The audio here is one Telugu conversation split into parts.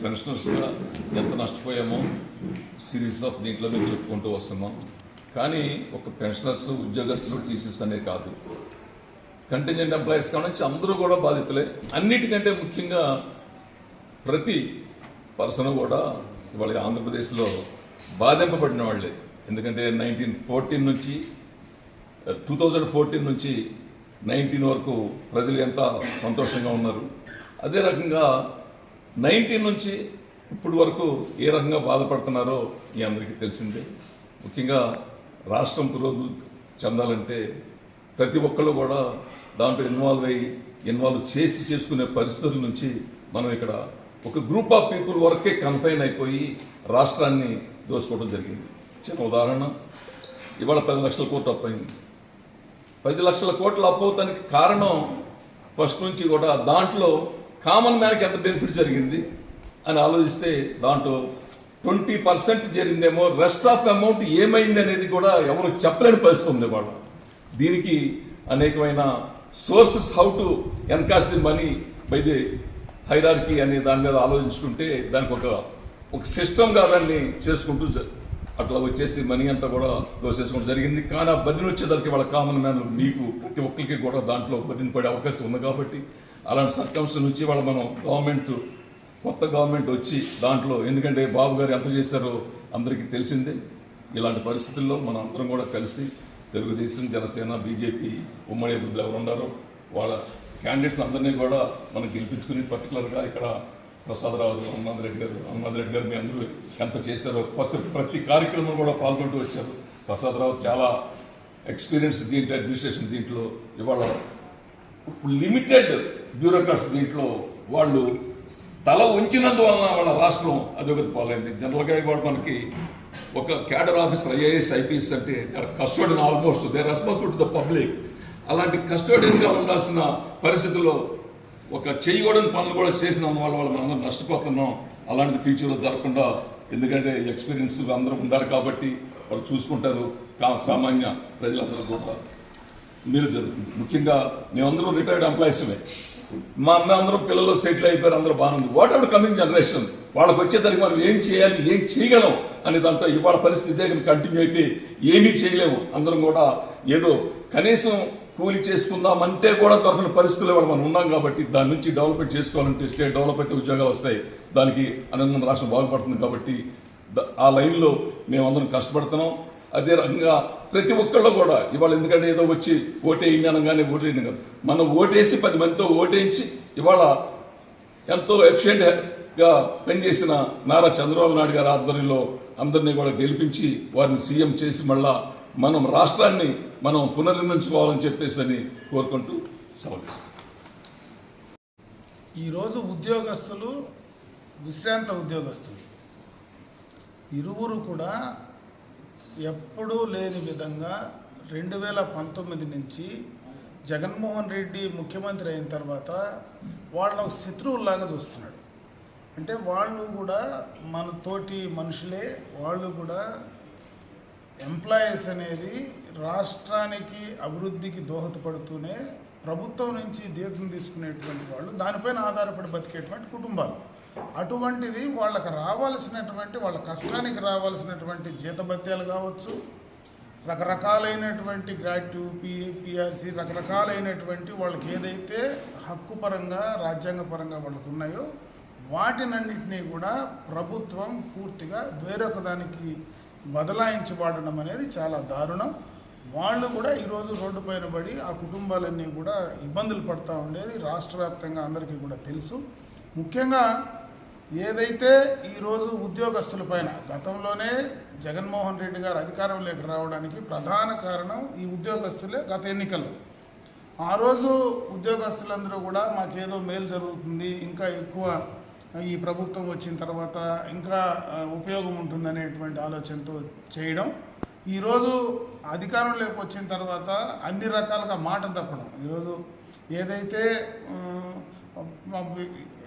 పెన్షనర్స్గా ఎంత నష్టపోయామో సిరీస్ ఆఫ్ దీంట్లో మేము చెప్పుకుంటూ వస్తున్నాం. కానీ ఒక పెన్షనర్స్, ఉద్యోగస్తులు, టీచర్స్ అనే కాదు, కంటింజెంట్ ఎంప్లాయీస్ కావచ్చు అందరూ కూడా బాధితులే. అన్నిటికంటే ముఖ్యంగా ప్రతి పర్సన్ కూడా ఇవాళ ఆంధ్రప్రదేశ్లో బాధింపబడిన వాళ్ళే. ఎందుకంటే 2014 నుంచి 19 వరకు ప్రజలు ఎంత సంతోషంగా ఉన్నారు, అదే రకంగా 19 నుంచి ఇప్పటి వరకు ఏ రకంగా బాధపడుతున్నారో మీ అందరికీ తెలిసిందే. ముఖ్యంగా రాష్ట్రం పురోగతి చెందాలంటే ప్రతి ఒక్కళ్ళు కూడా దాంట్లో ఇన్వాల్వ్ చేసుకునే పరిస్థితుల నుంచి మనం ఇక్కడ ఒక గ్రూప్ ఆఫ్ పీపుల్ వరకే కన్ఫైన్ అయిపోయి రాష్ట్రాన్ని దోసుకోవడం జరిగింది. చిన్న ఉదాహరణ, ఇవాళ 10 లక్షల కోట్లు అప్పు అయింది. 10 లక్షల కోట్ల అప్పు అవుతానికి కారణం ఫస్ట్ నుంచి కూడా దాంట్లో కామన్ మ్యాన్కి ఎంత బెనిఫిట్ జరిగింది అని ఆలోచిస్తే దాంట్లో 20% జరిగిందేమో, రెస్ట్ ఆఫ్ అమౌంట్ ఏమైంది అనేది కూడా ఎవరు చెప్పలేని పరిస్థితి ఉంది వాళ్ళ. దీనికి అనేకమైన sources, how to encash the money by the hierarchy అనే దాని మీద ఆలోచించుకుంటే దానికి ఒక సిస్టమ్గా దాన్ని చేసుకుంటూ అట్లా వచ్చేసి మనీ అంతా కూడా దోసేసుకోవడం జరిగింది. కానీ ఆ బదిలీ వచ్చేదానికి వాళ్ళ కామన్ మ్యాన్ మీకు ప్రతి ఒక్కరికి కూడా దాంట్లో బదిలీ పడే అవకాశం ఉంది. కాబట్టి అలాంటి సర్కమ్స్టెన్స్ నుంచి వాళ్ళు మనం కొత్త గవర్నమెంట్ వచ్చి దాంట్లో, ఎందుకంటే బాబు గారు ఎంత చేశారో అందరికీ తెలిసిందే. ఇలాంటి పరిస్థితుల్లో మనం అందరం కూడా కలిసి తెలుగుదేశం, జనసేన, బీజేపీ ఉమ్మడి అభివృద్ధులు ఎవరు ఉన్నారో వాళ్ళ క్యాండిడేట్స్ అందరినీ కూడా మనం గెలిపించుకుని, పర్టికులర్గా ఇక్కడ ప్రసాదరావు, హనుమంత్ రెడ్డి గారు మీ అందరూ ఎంత చేశారో, ప్రతి కార్యక్రమం కూడా పాల్గొంటూ వచ్చారు. ప్రసాదరావు చాలా ఎక్స్పీరియన్స్ దీంట్లో, అడ్మినిస్ట్రేషన్ దీంట్లో. ఇవాళ లిమిటెడ్ బ్యూరోక్రాట్స్ దీంట్లో వాళ్ళు తల ఉంచినందువలన వాళ్ళ రాష్ట్రం అధోగతి పాలైంది. జనరల్గా ఇవాళ మనకి ఒక క్యాడర్ ఆఫీసర్, ఐఏఎస్, ఐపీఎస్ అంటే custodian, almost they responsible to the public. అలాంటి కస్టోడియన్గా ఉండాల్సిన పరిస్థితుల్లో ఒక చేయకూడని పనులు కూడా చేసినందువల్ల వాళ్ళు మనందరం నష్టపోతున్నాం. అలాంటి ఫ్యూచర్లో జరగకుండా, ఎందుకంటే ఎక్స్పీరియన్స్ అందరూ ఉండాలి కాబట్టి వాళ్ళు చూసుకుంటారు. సామాన్య ప్రజలందరూ కూడా మీరు జరుగుతుంది. ముఖ్యంగా మేమందరం రిటైర్డ్ ఎంప్లాయీస్మే. మా అందరం పిల్లలు సెటిల్ అయిపోయారు, అందరూ బాగుంది. వాట్ ఎవర్ కమింగ్ జనరేషన్ వాళ్ళకి వచ్చేదానికి మనం ఏం చేయాలి, ఏం చేయగలం అనే దాంట్లో ఇవాళ పరిస్థితి ఇదే కంటిన్యూ అయితే ఏమీ చేయలేము. అందరం కూడా ఏదో కనీసం కూలి చేసుకుందామంటే కూడా దొరకని పరిస్థితుల్లో మనం ఉన్నాం. కాబట్టి దాని నుంచి డెవలప్మెంట్ చేసుకోవాలంటే, స్టేట్ డెవలప్ అయితే ఉద్యోగాలు వస్తాయి, దానికి అనంతరం రాష్ట్రం బాగుపడుతుంది. కాబట్టి ఆ లైన్లో మేమందరం కష్టపడుతున్నాం. అదే రకంగా ప్రతి ఒక్కళ్ళు కూడా ఇవాళ, ఎందుకంటే ఏదో వచ్చి ఓటేయండి అనగానే ఓటేయండి కాదు, మనం ఓటేసి 10 మందితో ఓటేయించి ఇవాళ ఎంతో ఎఫిషియెంట్గా పనిచేసిన నారా చంద్రబాబు నాయుడు గారి ఆధ్వర్యంలో అందరినీ కూడా గెలిపించి వారిని సీఎం చేసి మళ్ళా మనం రాష్ట్రాన్ని మనం పునర్నిర్మించుకోవాలని చెప్పేసి అని కోరుకుంటూ సమర్పిస్తాం. ఈరోజు ఉద్యోగస్తులు, విశ్రాంత ఉద్యోగస్తులు ఇరువురు కూడా ఎప్పుడూ లేని విధంగా 2019 నుంచి జగన్మోహన్ రెడ్డి ముఖ్యమంత్రి అయిన తర్వాత వాళ్ళని ఒక శత్రువులాగా చూస్తున్నాడు. అంటే వాళ్ళు కూడా మన తోటి మనుషులే, వాళ్ళు కూడా ఎంప్లాయీస్ అనేది రాష్ట్రానికి అభివృద్ధికి దోహదపడుతూనే ప్రభుత్వం నుంచి జీతం తీసుకునేటువంటి వాళ్ళు, దానిపైన ఆధారపడి బతికేటువంటి కుటుంబాలు. అటువంటిది వాళ్ళకి రావాల్సినటువంటి, వాళ్ళ కష్టానికి రావాల్సినటువంటి జీతభత్యాలు కావచ్చు, రకరకాలైనటువంటి గ్రాట్యుటీ, పిఆర్సీ, రకరకాలైనటువంటి వాళ్ళకి ఏదైతే హక్కు పరంగా, రాజ్యాంగ పరంగా వాళ్ళకు ఉన్నాయో వాటినన్నింటినీ కూడా ప్రభుత్వం పూర్తిగా వేరొక దానికి బదలాయించి వాడడం అనేది చాలా దారుణం. వాళ్ళు కూడా ఈరోజు రోడ్డు పైన పడి ఆ కుటుంబాలన్నీ కూడా ఇబ్బందులు పడుతూ ఉండేది రాష్ట్ర వ్యాప్తంగా అందరికీ కూడా తెలుసు. ముఖ్యంగా ఏదైతే ఈరోజు ఉద్యోగస్తుల పైన గతంలోనే జగన్మోహన్ రెడ్డి గారు అధికారంలోకి రావడానికి ప్రధాన కారణం ఈ ఉద్యోగస్తులే. గత ఎన్నికల్లో ఆ రోజు ఉద్యోగస్తులందరూ కూడా మాకేదో మేలు జరుగుతుంది, ఇంకా ఎక్కువ ఈ ప్రభుత్వం వచ్చిన తర్వాత ఇంకా ఉపయోగం ఉంటుందనేటువంటి ఆలోచనతో చేయడం, ఈరోజు అధికారంలోకి వచ్చిన తర్వాత అన్ని రకాలుగా మాట తప్పడం. ఈరోజు ఏదైతే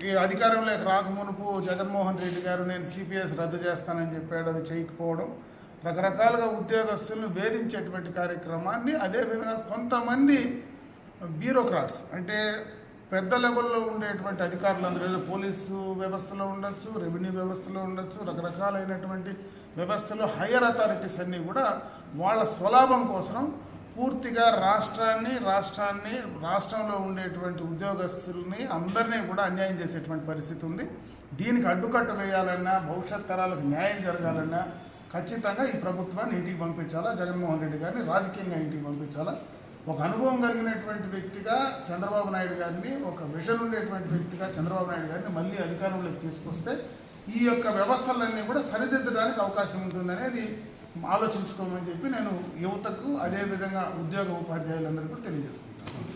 ఈ అధికారంలోకి రాకమునుపు జగన్మోహన్ రెడ్డి గారు నేను సిపిఎస్ రద్దు చేస్తానని చెప్పాడు, అది చేయకపోవడం, రకరకాలుగా ఉద్యోగస్తులను వేధించేటువంటి కార్యక్రమాన్ని, అదేవిధంగా కొంతమంది బ్యూరోక్రాట్స్ అంటే పెద్ద లెవెల్లో ఉండేటువంటి అధికారులందరూ పోలీసు వ్యవస్థలో ఉండొచ్చు, రెవెన్యూ వ్యవస్థలో ఉండొచ్చు, రకరకాలైనటువంటి వ్యవస్థలో హయ్యర్ అథారిటీస్ అన్నీ కూడా వాళ్ళ స్వలాభం కోసం పూర్తిగా రాష్ట్రంలో ఉండేటువంటి ఉద్యోగస్తుల్ని అందరినీ కూడా అన్యాయం చేసేటువంటి పరిస్థితి ఉంది. దీనికి అడ్డుకట్ట వేయాలన్నా, భవిష్యత్ తరాలకు న్యాయం జరగాలన్నా ఖచ్చితంగా ఈ ప్రభుత్వాన్ని ఇంటికి పంపించాలా, జగన్మోహన్ రెడ్డి గారిని రాజకీయంగా ఇంటికి పంపించాలా. ఒక అనుభవం కలిగినటువంటి వ్యక్తిగా చంద్రబాబు నాయుడు గారిని, ఒక విజన్ ఉండేటువంటి వ్యక్తిగా చంద్రబాబు నాయుడు గారిని మళ్ళీ అధికారంలోకి తీసుకొస్తే ఈ యొక్క వ్యవస్థలన్నీ కూడా సరిదిద్దడానికి అవకాశం ఉంటుందనేది ఆలోచించుకోమని చెప్పి నేను యువతకు, అదేవిధంగా ఉద్యోగ ఉపాధ్యాయులందరికీ కూడా తెలియజేసుకుంటాను.